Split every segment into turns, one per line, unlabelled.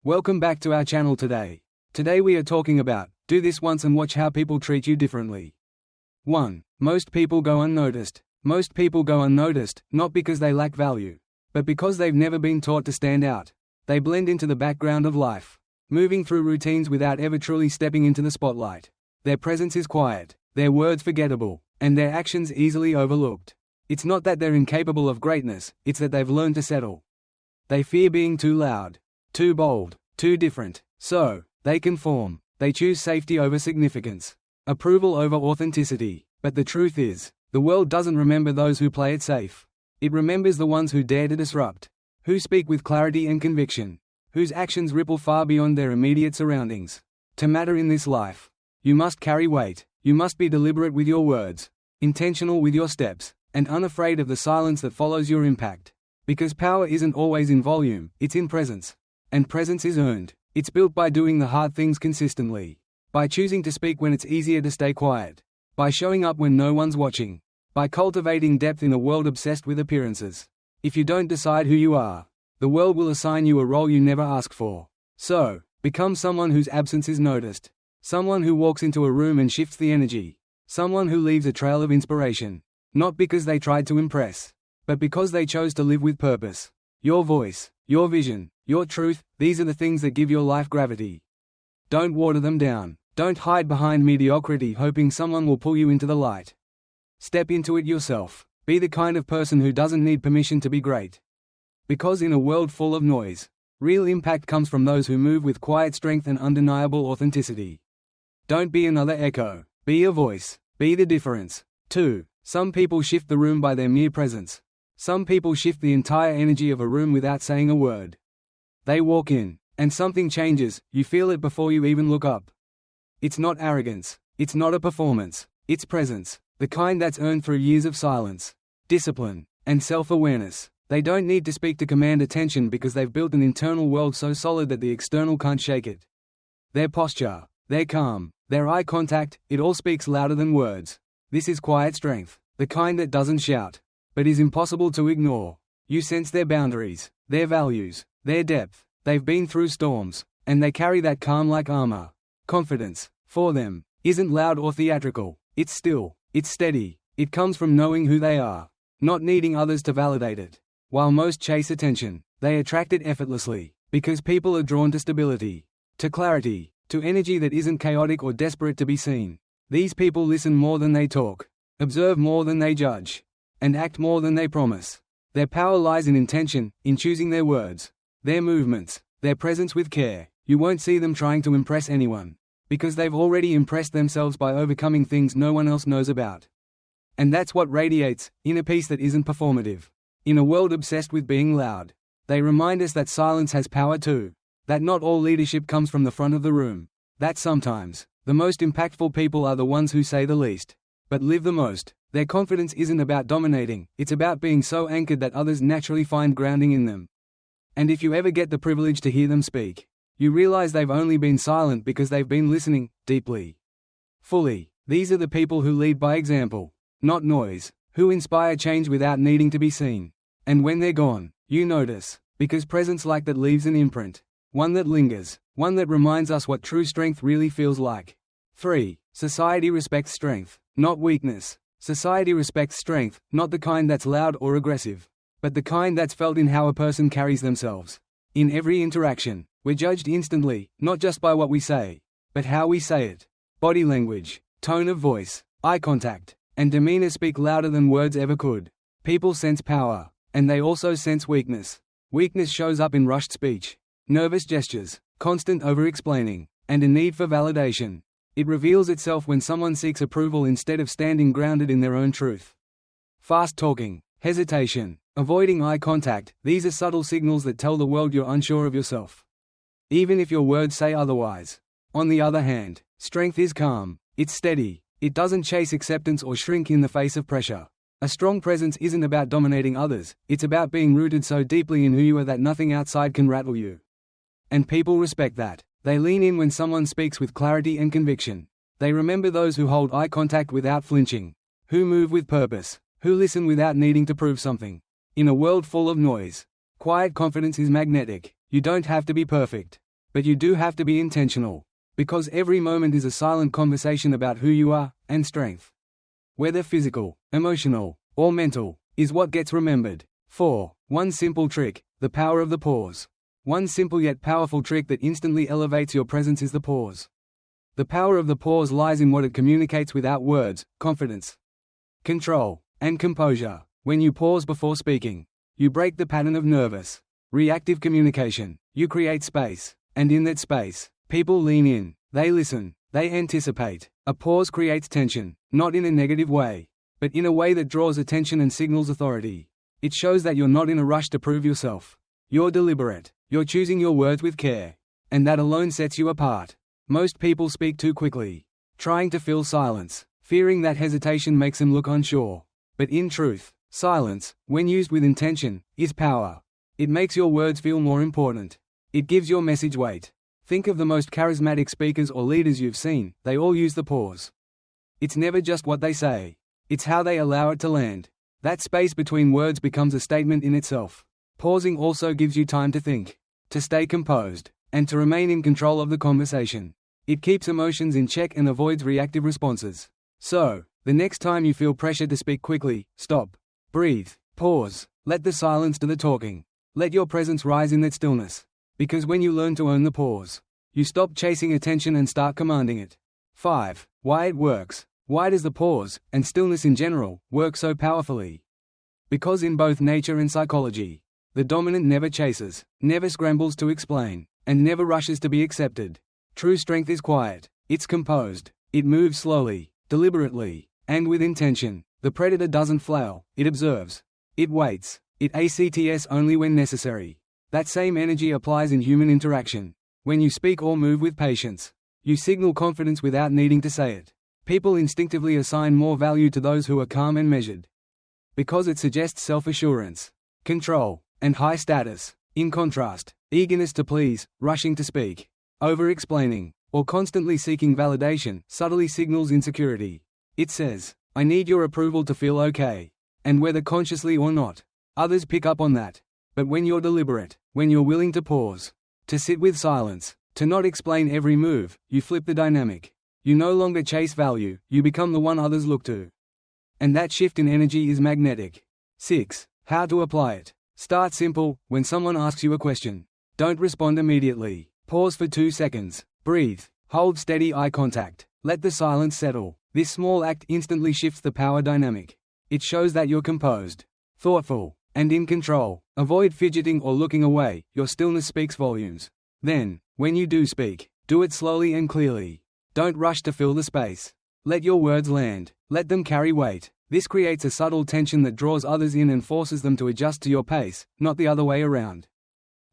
Welcome back to our channel today. Today we are talking about, do this once and watch how people treat you differently. 1. Most people go unnoticed. Most people go unnoticed, not because they lack value, but because they've never been taught to stand out. They blend into the background of life, moving through routines without ever truly stepping into the spotlight. Their presence is quiet, their words forgettable, and their actions easily overlooked. It's not that they're incapable of greatness, it's that they've learned to settle. They fear being too loud, too bold, too different, so they conform. They choose safety over significance, approval over authenticity. But the truth is, the world doesn't remember those who play it safe. It remembers the ones who dare to disrupt, who speak with clarity and conviction, whose actions ripple far beyond their immediate surroundings. To matter in this life, you must carry weight, you must be deliberate with your words, intentional with your steps, and unafraid of the silence that follows your impact. Because power isn't always in volume, it's in presence. And presence is earned. It's built by doing the hard things consistently, by choosing to speak when it's easier to stay quiet, by showing up when no one's watching, by cultivating depth in a world obsessed with appearances. If you don't decide who you are, the world will assign you a role you never asked for. So, become someone whose absence is noticed, someone who walks into a room and shifts the energy, someone who leaves a trail of inspiration, not because they tried to impress, but because they chose to live with purpose. Your voice, your vision, your truth, these are the things that give your life gravity. Don't water them down. Don't hide behind mediocrity hoping someone will pull you into the light. Step into it yourself. Be the kind of person who doesn't need permission to be great. Because in a world full of noise, real impact comes from those who move with quiet strength and undeniable authenticity. Don't be another echo. Be a voice. Be the difference. 2. Some people shift the room by their mere presence. Some people shift the entire energy of a room without saying a word. They walk in, and something changes. You feel it before you even look up. It's not arrogance. It's not a performance. It's presence. The kind that's earned through years of silence, discipline, and self-awareness. They don't need to speak to command attention because they've built an internal world so solid that the external can't shake it. Their posture, their calm, their eye contact, it all speaks louder than words. This is quiet strength, the kind that doesn't shout, but is impossible to ignore. You sense their boundaries, their values, their depth. They've been through storms, and they carry that calm like armor. Confidence, for them, isn't loud or theatrical. It's still, it's steady. It comes from knowing who they are, not needing others to validate it. While most chase attention, they attract it effortlessly, because people are drawn to stability, to clarity, to energy that isn't chaotic or desperate to be seen. These people listen more than they talk, observe more than they judge, and act more than they promise. Their power lies in intention, in choosing their words, their movements, their presence with care. You won't see them trying to impress anyone, because they've already impressed themselves by overcoming things no one else knows about. And that's what radiates, inner peace that isn't performative. In a world obsessed with being loud, they remind us that silence has power too, that not all leadership comes from the front of the room, that sometimes, the most impactful people are the ones who say the least, but live the most. Their confidence isn't about dominating, it's about being so anchored that others naturally find grounding in them. And if you ever get the privilege to hear them speak, you realize they've only been silent because they've been listening, deeply, fully. These are the people who lead by example, not noise, who inspire change without needing to be seen. And when they're gone, you notice, because presence like that leaves an imprint, one that lingers, one that reminds us what true strength really feels like. 3. Society respects strength, not weakness. Society respects strength, not the kind that's loud or aggressive, but the kind that's felt in how a person carries themselves. In every interaction, we're judged instantly, not just by what we say, but how we say it. Body language, tone of voice, eye contact, and demeanor speak louder than words ever could. People sense power, and they also sense weakness. Weakness shows up in rushed speech, nervous gestures, constant over-explaining, and a need for validation. It reveals itself when someone seeks approval instead of standing grounded in their own truth. Fast talking, hesitation, avoiding eye contact, these are subtle signals that tell the world you're unsure of yourself, even if your words say otherwise. On the other hand, strength is calm, it's steady, it doesn't chase acceptance or shrink in the face of pressure. A strong presence isn't about dominating others, it's about being rooted so deeply in who you are that nothing outside can rattle you. And people respect that. They lean in when someone speaks with clarity and conviction. They remember those who hold eye contact without flinching, who move with purpose, who listen without needing to prove something. In a world full of noise, quiet confidence is magnetic. You don't have to be perfect. But you do have to be intentional. Because every moment is a silent conversation about who you are, and strength. Whether physical, emotional, or mental, is what gets remembered. 4. One simple trick, the power of the pause. One simple yet powerful trick that instantly elevates your presence is the pause. The power of the pause lies in what it communicates without words: confidence, control, and composure. When you pause before speaking, you break the pattern of nervous, reactive communication. You create space, and in that space, people lean in, they listen, they anticipate. A pause creates tension, not in a negative way, but in a way that draws attention and signals authority. It shows that you're not in a rush to prove yourself. You're deliberate, you're choosing your words with care. And that alone sets you apart. Most people speak too quickly, trying to fill silence, fearing that hesitation makes them look unsure. But in truth, silence, when used with intention, is power. It makes your words feel more important. It gives your message weight. Think of the most charismatic speakers or leaders you've seen, they all use the pause. It's never just what they say, it's how they allow it to land. That space between words becomes a statement in itself. Pausing also gives you time to think, to stay composed, and to remain in control of the conversation. It keeps emotions in check and avoids reactive responses. So, the next time you feel pressure to speak quickly, stop, breathe, pause, let the silence do the talking. Let your presence rise in that stillness. Because when you learn to own the pause, you stop chasing attention and start commanding it. 5. Why it works. Why does the pause, and stillness in general, work so powerfully? Because in both nature and psychology, the dominant never chases, never scrambles to explain, and never rushes to be accepted. True strength is quiet, it's composed, it moves slowly, deliberately, and with intention. The predator doesn't flail, it observes. It waits, it acts only when necessary. That same energy applies in human interaction. When you speak or move with patience, you signal confidence without needing to say it. People instinctively assign more value to those who are calm and measured. Because it suggests self-assurance, control, and high status. In contrast, eagerness to please, rushing to speak, over-explaining, or constantly seeking validation subtly signals insecurity. It says, "I need your approval to feel okay." And whether consciously or not, others pick up on that. But when you're deliberate, when you're willing to pause, to sit with silence, to not explain every move, you flip the dynamic. You no longer chase value, you become the one others look to. And that shift in energy is magnetic. 6. How to apply it. Start simple. When someone asks you a question, don't respond immediately. Pause for 2 seconds. Breathe. Hold steady eye contact. Let the silence settle. This small act instantly shifts the power dynamic. It shows that you're composed, thoughtful, and in control. Avoid fidgeting or looking away, your stillness speaks volumes. Then, when you do speak, do it slowly and clearly. Don't rush to fill the space. Let your words land, let them carry weight. This creates a subtle tension that draws others in and forces them to adjust to your pace, not the other way around.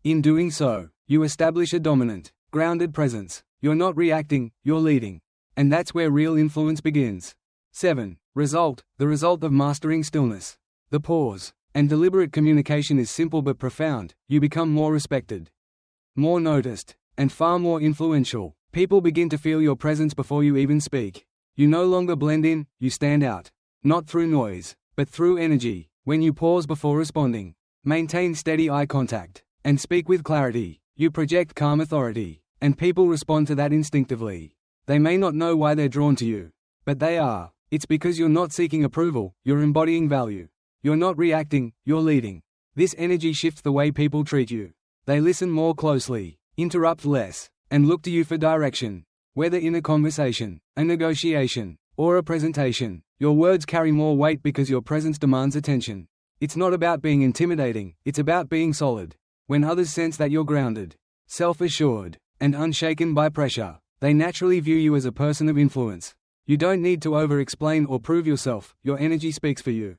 In doing so, you establish a dominant, grounded presence. You're not reacting, you're leading. And that's where real influence begins. 7. Result. The result of mastering stillness. The pause and deliberate communication is simple but profound. You become more respected, more noticed, and far more influential. People begin to feel your presence before you even speak. You no longer blend in, you stand out. Not through noise, but through energy. When you pause before responding, maintain steady eye contact, and speak with clarity, you project calm authority, and people respond to that instinctively. They may not know why they're drawn to you, but they are. It's because you're not seeking approval, you're embodying value. You're not reacting, you're leading. This energy shifts the way people treat you. They listen more closely, interrupt less, and look to you for direction. Whether in a conversation, a negotiation, or a presentation, your words carry more weight because your presence demands attention. It's not about being intimidating, it's about being solid. When others sense that you're grounded, self-assured, and unshaken by pressure, they naturally view you as a person of influence. You don't need to over-explain or prove yourself, your energy speaks for you.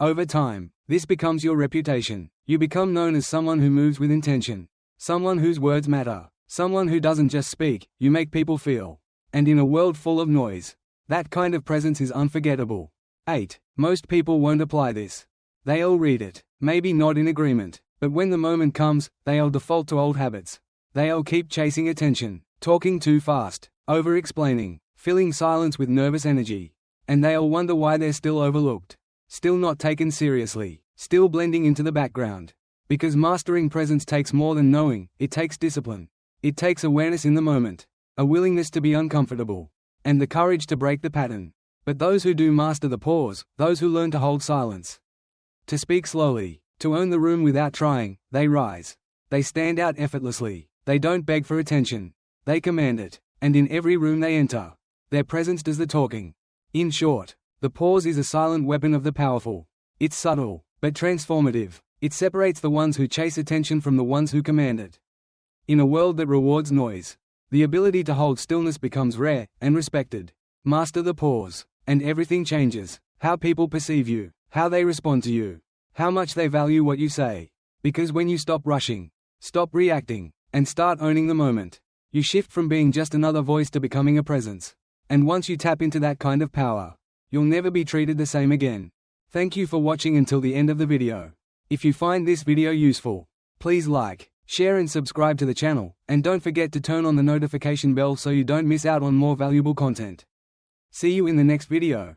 Over time, this becomes your reputation. You become known as someone who moves with intention, someone whose words matter, someone who doesn't just speak, you make people feel. And in a world full of noise, that kind of presence is unforgettable. 8. Most people won't apply this. They'll read it, maybe not in agreement, but when the moment comes, they'll default to old habits. They'll keep chasing attention, talking too fast, over-explaining, filling silence with nervous energy. And they'll wonder why they're still overlooked, still not taken seriously, still blending into the background. Because mastering presence takes more than knowing, it takes discipline. It takes awareness in the moment, a willingness to be uncomfortable, and the courage to break the pattern. But those who do master the pause, those who learn to hold silence, to speak slowly, to own the room without trying, they rise. They stand out effortlessly. They don't beg for attention. They command it. And in every room they enter, their presence does the talking. In short, the pause is a silent weapon of the powerful. It's subtle, but transformative. It separates the ones who chase attention from the ones who command it. In a world that rewards noise, the ability to hold stillness becomes rare and respected. Master the pause, and everything changes. How people perceive you, how they respond to you, how much they value what you say. Because when you stop rushing, stop reacting, and start owning the moment, you shift from being just another voice to becoming a presence. And once you tap into that kind of power, you'll never be treated the same again. Thank you for watching until the end of the video. If you find this video useful, please like, share and subscribe to the channel, and don't forget to turn on the notification bell so you don't miss out on more valuable content. See you in the next video.